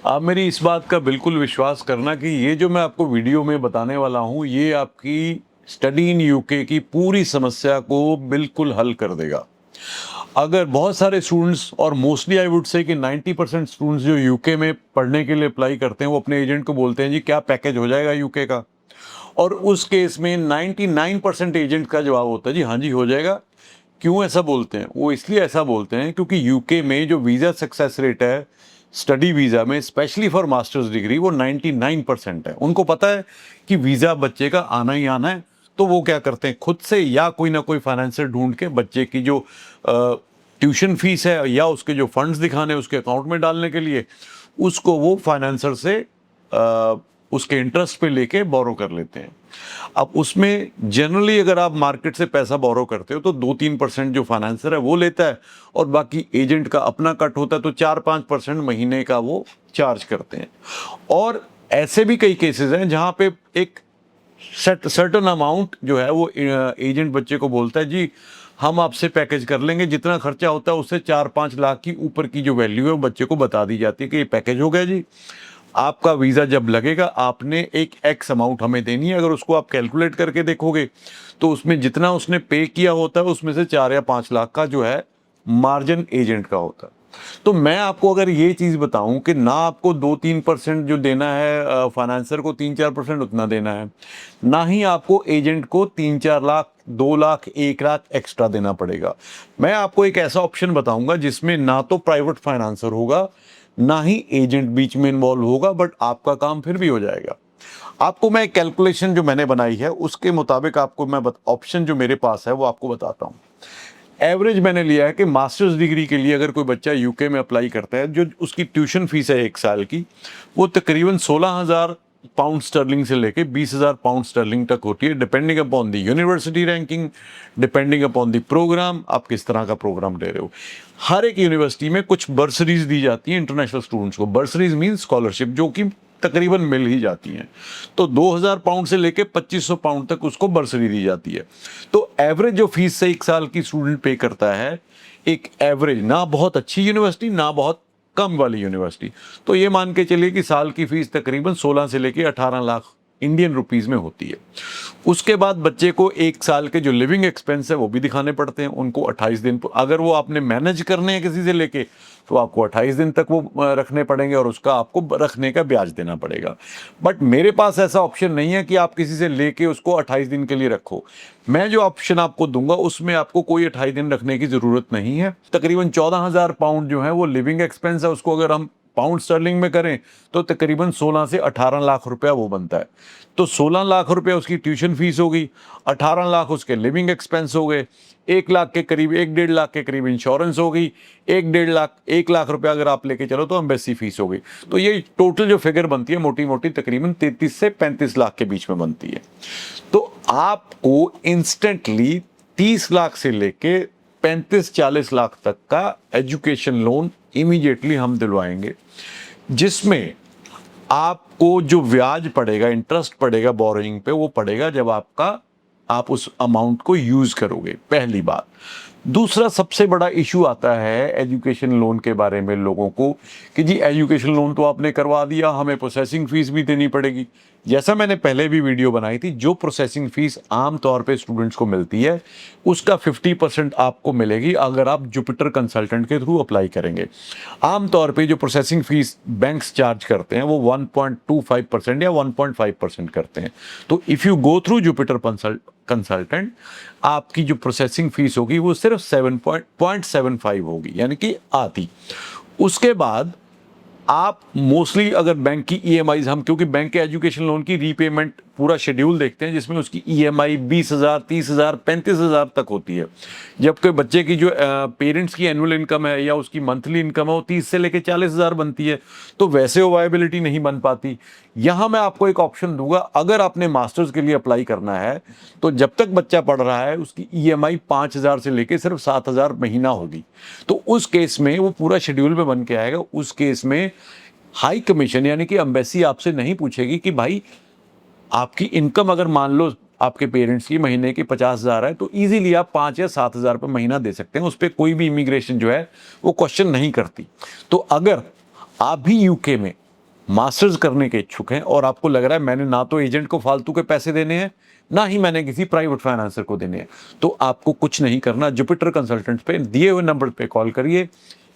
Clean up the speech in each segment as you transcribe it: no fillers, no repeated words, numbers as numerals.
आप मेरी इस बात का बिल्कुल विश्वास करना कि ये जो मैं आपको वीडियो में बताने वाला हूँ, ये आपकी स्टडी इन यूके की पूरी समस्या को बिल्कुल हल कर देगा। अगर बहुत सारे स्टूडेंट्स और मोस्टली आई वुड से कि 90% स्टूडेंट्स जो यूके में पढ़ने के लिए अप्लाई करते हैं, वो अपने एजेंट को बोलते हैं जी क्या पैकेज हो जाएगा यूके का। और उस केस में 99% एजेंट का जवाब होता है जी हाँ जी हो जाएगा। क्यों ऐसा बोलते हैं? वो इसलिए ऐसा बोलते हैं क्योंकि यूके में जो वीज़ा सक्सेस रेट है स्टडी वीज़ा में, स्पेशली फॉर मास्टर्स डिग्री, वो 99% है। उनको पता है कि वीज़ा बच्चे का आना ही आना है, तो वो क्या करते हैं खुद से या कोई ना कोई फाइनेंसर ढूंढ के बच्चे की जो ट्यूशन फीस है या उसके जो फंड्स दिखाने उसके अकाउंट में डालने के लिए, उसको वो फाइनेंसर से उसके इंटरेस्ट पे लेके बोरो कर लेते हैं। अब उसमें जनरली अगर आप मार्केट से पैसा बोरो करते हो तो 2-3% जो फाइनेंसर है वो लेता है, और बाकी एजेंट का अपना कट होता है, तो 4-5% महीने का वो चार्ज करते हैं। और ऐसे भी कई केसेस हैं जहाँ पे एक सर्टन अमाउंट जो है वो एजेंट बच्चे को बोलता है जी हम आपसे पैकेज कर लेंगे, जितना खर्चा होता है उससे 4-5 लाख की ऊपर की जो वैल्यू है वो बच्चे को बता दी जाती है कि ये पैकेज हो गया जी, आपका वीज़ा जब लगेगा आपने एक एक्स अमाउंट हमें देनी है। अगर उसको आप कैलकुलेट करके देखोगे तो उसमें जितना उसने पे किया होता है उसमें से 4 या 5 लाख का जो है मार्जिन एजेंट का होता है। तो मैं आपको अगर ये चीज़ बताऊं कि ना आपको 2-3% जो देना है फाइनेंसर को 3-4% उतना देना है, ना ही आपको एजेंट को 3-4 लाख, 2 लाख, 1 लाख एक्स्ट्रा देना पड़ेगा। मैं आपको एक ऐसा ऑप्शन बताऊंगा जिसमें ना तो प्राइवेट फाइनेंसर होगा, ना ही एजेंट बीच में इन्वॉल्व होगा, बट आपका काम फिर भी हो जाएगा। आपको मैं कैलकुलेशन जो मैंने बनाई है उसके मुताबिक आपको मैं ऑप्शन जो मेरे पास है वो आपको बताता हूँ। एवरेज मैंने लिया है कि मास्टर्स डिग्री के लिए अगर कोई बच्चा यूके में अप्लाई करता है, जो उसकी ट्यूशन फीस है 1 साल की, वो तकरीबन 16,000 पाउंड स्टर्लिंग से लेके 20,000 पाउंड स्टर्लिंग तक होती है, depending upon the university ranking, depending upon the programme, आप किस तरह का प्रोग्राम ले रहे हो। हर एक यूनिवर्सिटी में कुछ बर्सरीज दी जाती हैं इंटरनेशनल स्टूडेंट्स को। बर्सरीज मीन स्कॉलरशिप, जो कि तकरीबन मिल ही जाती हैं। तो 2,000 पाउंड से लेके 2,500 पाउंड तक उसको बर्सरी दी जाती है। तो एवरेज जो फीस से 1 साल की स्टूडेंट पे करता है, एक एवरेज, ना बहुत अच्छी यूनिवर्सिटी ना बहुत कम वाली यूनिवर्सिटी, तो ये मान के चलिए कि साल की फीस तकरीबन 16 से लेके 18 लाख इंडियन रुपीस में होती है। उसके बाद बच्चे को 1 साल के जो लिविंग एक्सपेंस है वो भी दिखाने पड़ते हैं उनको 28 दिन। अगर वो आपने मैनेज करने हैं किसी से लेके तो आपको 28 दिन तक वो रखने पड़ेंगे, और उसका आपको रखने का ब्याज देना पड़ेगा। बट मेरे पास ऐसा ऑप्शन नहीं है कि आप किसी से लेके उसको 28 दिन के लिए रखो। मैं जो ऑप्शन आपको दूंगा उसमें आपको कोई 28 दिन रखने की ज़रूरत नहीं है। तकरीबन 14,000 पाउंड जो है वो लिविंग एक्सपेंस है, उसको अगर हम पाउंड स्टर्लिंग में करें तो तकरीबन 16 से 18 लाख रुपया वो बनता है। तो 16 लाख रुपया उसकी ट्यूशन फीस होगी, 18 लाख उसके लिविंग एक्सपेंस हो गए, 1 लाख के करीब, 1-1.5 लाख के करीब इंश्योरेंस होगी, 1 लाख रुपया अगर आप लेके चलो तो एम्बेसी फीस होगी। तो ये टोटल जो फिगर बनती है मोटी मोटी तकरीबन 33 से 35 लाख के बीच में बनती है। तो आपको इंस्टेंटली 30 लाख से लेके 35-40 लाख तक का एजुकेशन लोन इमीडिएटली हम दिलवाएंगे, जिसमें आपको जो ब्याज पड़ेगा, इंटरेस्ट पड़ेगा बोरोइंग पे, वो पड़ेगा जब आप उस अमाउंट को यूज करोगे, पहली बात। दूसरा सबसे बड़ा इशू आता है एजुकेशन लोन के बारे में लोगों को कि जी एजुकेशन लोन तो आपने करवा दिया, हमें प्रोसेसिंग फीस भी देनी पड़ेगी। जैसा मैंने पहले भी वीडियो बनाई थी, जो प्रोसेसिंग फीस आम तौर पे स्टूडेंट्स को मिलती है उसका 50% आपको मिलेगी अगर आप जुपिटर कंसल्टेंट के थ्रू अप्लाई करेंगे। आम तौर पे जो प्रोसेसिंग फीस बैंक्स चार्ज करते हैं वो 1.25% या 1.5% करते हैं। तो if you go through Jupiter consultant, आपकी जो प्रोसेसिंग फीस होगी वो सिर्फ 7.75 होगी, यानी कि आधी। उसके बाद आप मोस्टली अगर बैंक की ईएमआईज, हम क्योंकि बैंक के एजुकेशन लोन की रीपेमेंट पूरा शेड्यूल देखते हैं जिसमें उसकी ईएमआई 20,000, 30,000, 35,000 तक होती है, जबकि बच्चे की जो पेरेंट्स की एनुअल इनकम है या उसकी मंथली इनकम है वो 30 से लेकर 40,000 बनती है, तो वैसे वो वायबिलिटी नहीं बन पाती। यहाँ मैं आपको एक ऑप्शन दूंगा, अगर आपने मास्टर्स के लिए अप्लाई करना है तो जब तक बच्चा पढ़ रहा है उसकी ईएमआई 5,000 से लेकर सिर्फ 7,000 महीना होगी। तो उस केस में वो पूरा शेड्यूल में बन के आएगा। उस केस में हाई कमीशन यानी कि एम्बेसी आपसे नहीं पूछेगी कि भाई आपकी इनकम अगर मान लो आपके पेरेंट्स की महीने की 50,000 है तो इजीली आप 5 या 7,000 रुपये महीना दे सकते हैं। उस पर कोई भी इमिग्रेशन जो है वो क्वेश्चन नहीं करती। तो अगर आप भी यूके में मास्टर्स करने के इच्छुक हैं और आपको लग रहा है मैंने ना तो एजेंट को फालतू के पैसे देने हैं, ना ही मैंने किसी प्राइवेट फाइनेंसर को देने हैं, तो आपको कुछ नहीं करना, जुपिटर कंसल्टेंट्स पे दिए हुए नंबर पे कॉल करिए।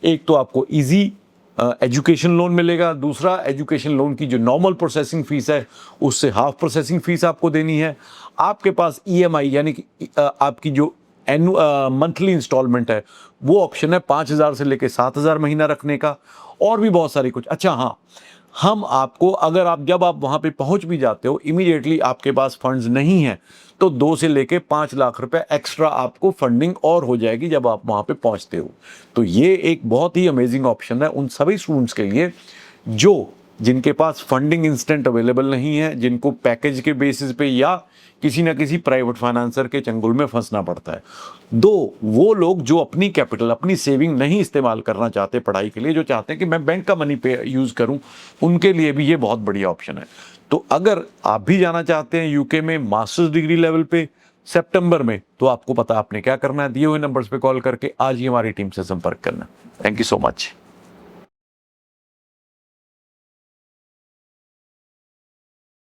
एक तो आपको इजी एजुकेशन लोन मिलेगा, दूसरा एजुकेशन लोन की जो नॉर्मल प्रोसेसिंग फीस है उससे हाफ प्रोसेसिंग फीस आपको देनी है। आपके पास ईएमआई यानी कि आपकी जो मंथली इंस्टॉलमेंट है वो ऑप्शन है 5,000 से लेके 7,000 महीना रखने का, और भी बहुत सारी कुछ। अच्छा हाँ, हम आपको अगर आप जब आप वहाँ पे पहुँच भी जाते हो इमीडिएटली आपके पास फंड्स नहीं है तो 2 से लेके 5 लाख रुपए एक्स्ट्रा आपको फंडिंग और हो जाएगी जब आप वहाँ पे पहुँचते हो। तो ये एक बहुत ही अमेजिंग ऑप्शन है उन सभी स्टूडेंट्स के लिए जिनके पास फंडिंग इंस्टेंट अवेलेबल नहीं है, जिनको पैकेज के बेसिस पे या किसी ना किसी प्राइवेट फाइनेंसर के चंगुल में फंसना पड़ता है। वो लोग जो अपनी कैपिटल, अपनी सेविंग नहीं इस्तेमाल करना चाहते पढ़ाई के लिए, जो चाहते हैं कि मैं बैंक का मनी पे यूज़ करूं, उनके लिए भी ये बहुत बढ़िया ऑप्शन है। तो अगर आप भी जाना चाहते हैं यूके में मास्टर्स डिग्री लेवल पे सितंबर में, तो आपको पता आपने क्या करना है, दिए हुए नंबर्स पे कॉल करके आज ही हमारी टीम से संपर्क करना। Thank you so much.